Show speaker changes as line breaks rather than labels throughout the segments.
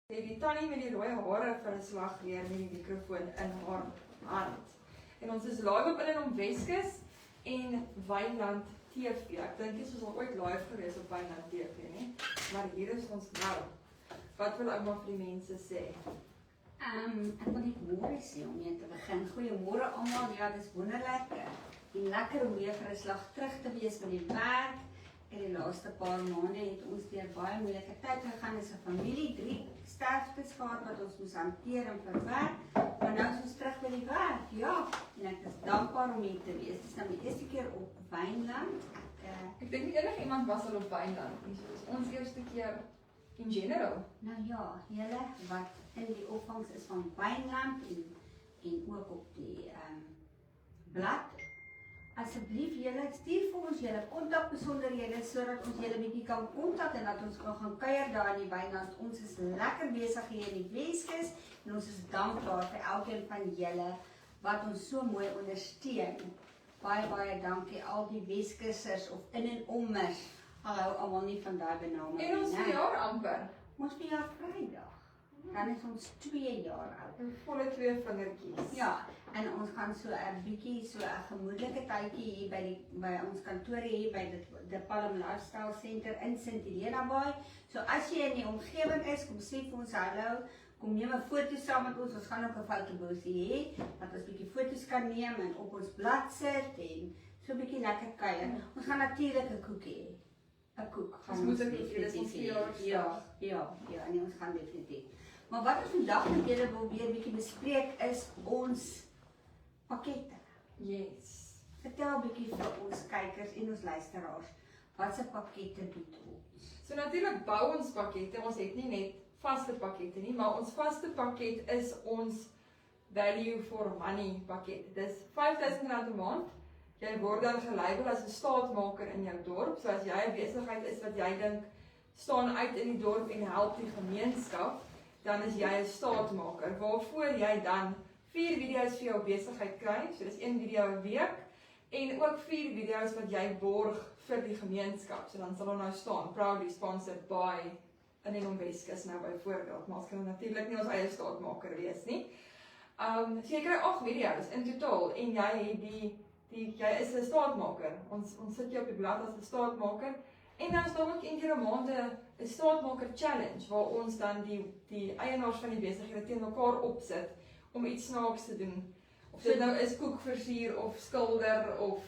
Die tannie met die rooi hare vir 'n slag weer met die mikrofoon in haar hand. En ons is live op in om Weskus en Wynland TV. Ek dink dit is al ooit live gewees op Wynland TV, nie? Maar hier is ons nou. Wat wil ouma vir die mense sê?
Ek wil net môre sê om mee te begin. Goeiemôre almal. Ja, dis wonderlik en lekker om weer vir 'n slag terug te wees by die werk. In die laaste paar maande het ons deur baie moeilike tyd gegaan as 'n familie, 3 sterftes gehad wat ons moes hanteer en verwerk. Maar nou is ons terug by die werk. Ja, en ek is dankbaar om hier te wees. Dit is nou my eerste keer op Wynland.
Ek dink nie enigiemand was al op Wynland nie. So dis ons eerste keer in general.
Nou ja, julle wat in die opvangs is van Wynland en ook op die blad. Asseblief julle, stuur vir ons julle kontakbesonderhede sodat ons julle bietjie kan kontak en dat ons kan gaan kuier daar in die Wynland. Ons is lekker besig hier in die Weskus en ons is dankbaar vir elkeen van julle wat ons so mooi ondersteun. Baie dankie al die Weskussers of in en ommers. Hallo almal nie van daai benaming nie.
En ons verjaar amper.
Ons verjaar Vrydag. Dan is ons 2 jaar oud.
En volle 2 vingertjies.
Ja, en ons gaan so 'n bietjie so 'n gemoedelike tydjie hier by ons kantore hier by die Palm Lifestyle Center in St Helena Bay. So as jy in die omgewing is, kom sê vir ons hallo. Kom neem 'n foto saam met ons. Ons gaan ook 'n fotobosie hê dat ons bietjie foto's kan neem en op ons blad sit en so 'n bietjie lekker kuier. Ons gaan natuurlik 'n koekie hê. 'n koek.
Ons moet ook nie dis ons verjaarsdag.
Ja, en ons gaan definitief. Maar wat ons vandag met julle wil weer 'n bietjie bespreek is ons pakkette.
Yes.
Vertel 'n bietjie vir ons kykers en ons luisteraars, watse pakkette bied ons?
So natuurlik bou ons pakkette. Ons het nie net vaste pakkette nie, maar ons vaste pakket is ons value for money pakket. Dis R5000 'n maand. Jy word dan gelabel as 'n staatmaker in jou dorp. So as jy 'n besigheid is wat jy dink staan uit in die dorp en help die gemeenskap, dan is jy 'n staatmaker. Waarvoor jy dan 4 video's vir jou besigheid kry. So dis 1 video 'n week en ook 4 video's wat jy borg vir die gemeenskap. So dan sal daar nou staan proudly sponsored by in en om Weskus nou byvoorbeeld. Maar ons kan natuurlik nie ons eie staatmaker wees nie. So jy kry 8 video's in totaal en jy het jy is 'n staatmaker. Ons sit jou op die blad as 'n staatmaker. En dan is daar ook een keer 'n maand 'n staatmaker challenge waar ons dan die eienaars van die besighede teen mekaar opsit om iets snaaks te doen. Of dit nou is koekversier of skilder of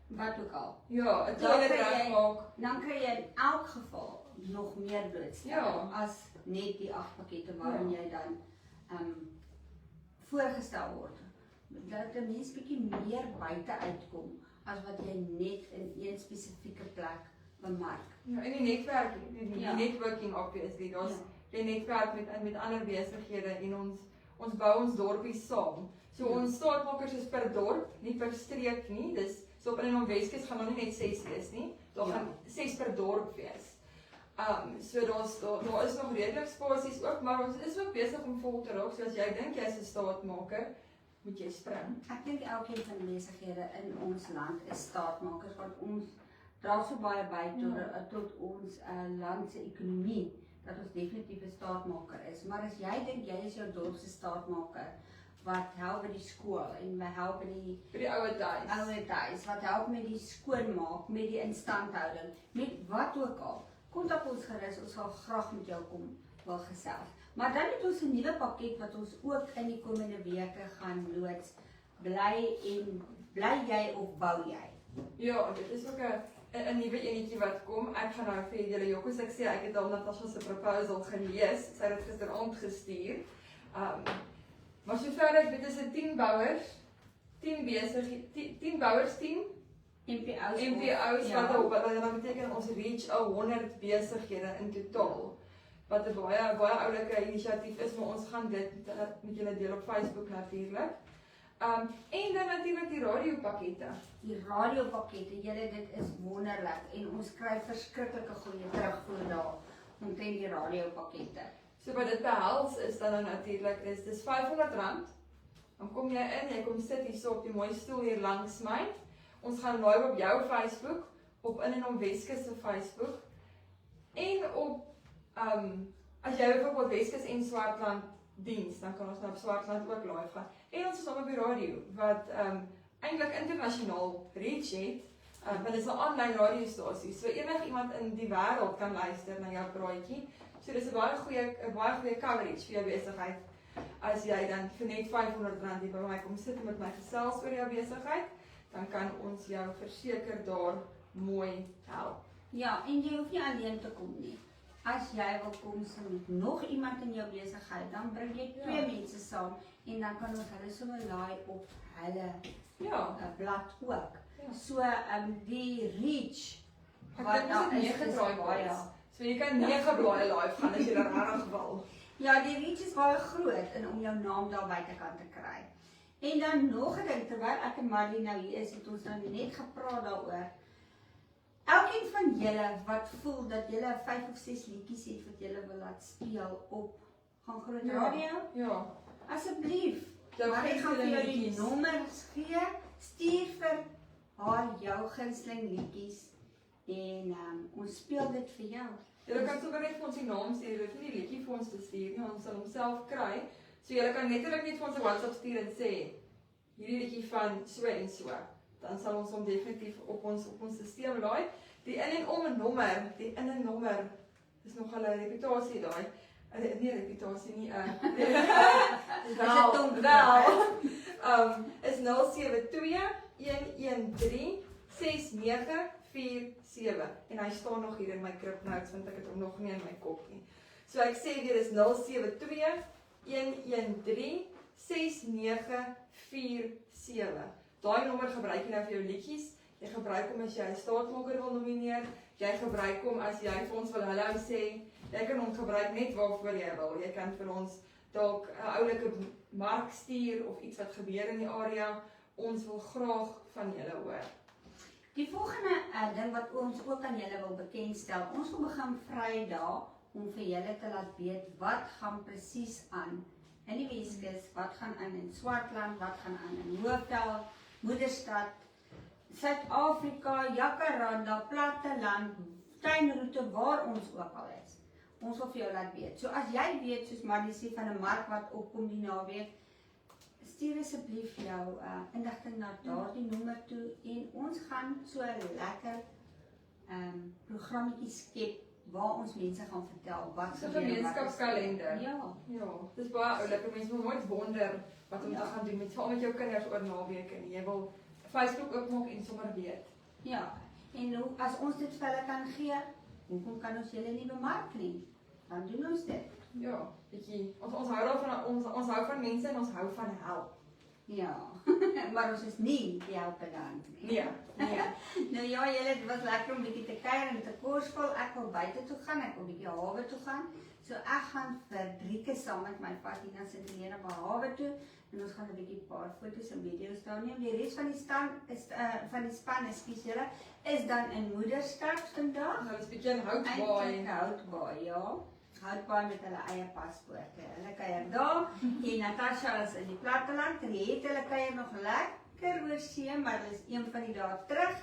wat ook al.
Ja, 'n toilet regmaak.
Dan kry jy in elk geval nog meer blootstelling as net die 8 pakkette waarin jy dan voorgestel word. Dat 'n mens bietjie meer buite uitkom as wat jy net in een spesifieke plek bemark.
Ja, en die netwerk, die networking obviously, jy netwerk met ander besighede en ons bou ons dorpie saam. So ons staatmakers is per dorp, nie per streek nie. Dis so op in en om Weskus gaan daar nie net 6 wees nie. Daar gaan 6 per dorp wees. So daar is nog redelik spasies ook, maar ons is ook besig om vol te raak. So as jy dink jy's 'n staatmaker, moet jy spring.
Ek dink elkeen van die besighede in ons land is staatmakers want ons dra so baie by tot ons land se ekonomie dat ons definitief 'n staatmaker is. Maar as jy dink jy is jou dorp se staatmaker wat help by die skool en wat help by die ouer days, wat help met die skoonmaak, met die instandhouding, met wat ook al, kontak ons gerus, ons sal graag met jou kom wil gesels. Maar dan het ons 'n nuwe pakket wat ons ook in die komende weke gaan loods. Bly jy of bou jy?
Ja, dit is ook 'n nuwe enetjie wat kom. Ek gaan nou vir julle Jokkos ek sê ek het al Natasha se proposal gelees. Sy het dit gisteraand gestuur. Maar sover ek weet is 'n 10 bouers, 10 bouers team. MPO's wat dan beteken ons reach 100 besighede in totaal. Wat 'n baie oulike inisiatief is, maar ons gaan dit met julle deel op Facebook natuurlik. En dan natuurlik die radiopakkette.
Die radiopakkette, julle dit is wonderlik en ons kry verskriklike goeie terugvoer daar omtrent die radiopakkette.
So wat dit behels is dan natuurlik dis R500. Dan kom jy in, jy kom sit hier so op die mooi stoel hier langs my. Ons gaan live op jou Facebook, op in en om Weskus se Facebook en op as jy byvoorbeeld Weskus en Swartland diens, dan kan ons nou op Swartland ook live gaan. En ons is op die radio, wat eintlik internasionaal reach het, want dit is 'n aanlyn radiostasie, so enig iemand in die wêreld kan luister na jou praatjie. So dis 'n baie goeie coverage vir jou besigheid. As jy dan vir net R500 hier by my kom sit met my gesels oor jou besigheid, dan kan ons jou verseker daar mooi help.
Ja, en jy hoef nie alleen te kom nie. As jy wil kom sit met nog iemand in jou besigheid, dan bring jy twee mense saam en dan kan ons hulle sommer laai op hulle blad ook.
Ja.
So die reach
Wat daar is baie. So jy kan 9 blaaie live gaan as jy daar regtig wil.
Ja, die reach is baie groot en om jou naam daar buitekant te kry. En dan nog 'n ding, terwyl ek en Marley nou hier is, het ons nou net gepraat daaroor. Elkeen van julle wat voel dat julle 5 of 6 liedjies het wat julle wil laat speel op gaan groot radio,
Ja.
asseblief.
Jou
Marley gaan vir jou die
liedjies.
nommers gee, stuur vir haar jou gunsteling liedjies en ons speel dit vir jou.
Julle kan sommer net vir ons die naam stuur, jy hoef nie die liedjie vir ons te stuur nie, ons sal hom self kry. So julle kan letterlik net vir ons 'n WhatsApp stuur en sê hierdie liedjie van so en so. Dan sal ons hom definitief op ons stelsel laai. Die in en om 'n nommer, die in 'n nommer is nogal 'n reputasie daai. Nie reputasie nie, is 072-113-6947 en hy staan nog hier in my krip notes want ek het hom nog nie in my kop nie. So ek sê weer is 072-113-6947. Daai nommer gebruik jy nou vir jou liedjies. Jy gebruik hom as jy 'n staatmaker wil nomineer. Jy gebruik hom as jy vir ons wil hallo sê. Jy kan hom gebruik net waarvoor jy wil. Jy kan vir ons dalk 'n oulike mark stuur of iets wat gebeur in die area. Ons wil graag van julle hoor.
Die volgende ding wat ons ook aan julle wil bekendstel, ons wil begin Vrydag om vir julle te laat weet wat gaan presies aan in die Weskus, wat gaan aan in Swartland, wat gaan aan in Hoofdal, Moederstad, Suid-Afrika, Jacaranda, Platteland, tuinroete waar ons ook al is. Ons wil vir jou laat weet. So as jy weet, soos Marley sê, van 'n mark wat opkom die naweek, stuur asseblief jou inligting na daardie nommer toe en ons gaan so 'n lekker programmetjie skep waar ons mense gaan vertel wat
so 'n gemeenskapskalender.
Ja.
Ja, dis baie oulike mense wil nooit wonder wat om te gaan doen met saam met jou kinders oor naweke en jy wil Facebook oopmaak en sommer weet.
Ja. En nou as ons dit vir hulle kan gee, hoekom kan ons julle nie bemark nie? Dan doen ons dit.
Ja, bietjie. Ons hou daarvan ons hou van mense en ons hou van help.
Ja. Maar ons is nie die helpende nie.
Nee.
Nou ja, julle, dit was lekker om bietjie te kuier en te korsvol. Ek wil buite toe gaan, ek wil bietjie hawe toe gaan. So ek gaan vir Drieke saam met my Fatina se dieet op hawe toe en ons gaan 'n bietjie paar foto's en video's daar neem. Die res van die span, ekskuus julle, is dan in Moederstad vandag.
Nou is bietjie in Houtbaai.
Houtbaai, ja. Houtbaai met hulle eie paspoorte. Hulle kuier daar. En Natasha is in die platteland. Hulle kuier nog lekker oor see, maar hulle is een van die dae terug.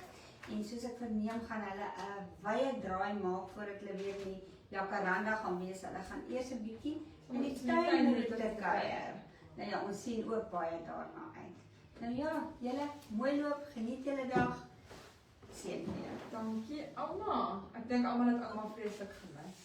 En soos ek verneem gaan hulle 'n wye draai maak voordat hulle weer in die Jacaranda gaan wees. Hulle gaan eers 'n bietjie in die tuinroete kuier. Nou ja, ons sien ook baie daarna uit. Nou ja, julle mooi loop, geniet julle dag. Seën vir julle.
Dankie, Alma. Ek dink almal het Alma vreeslik gemis.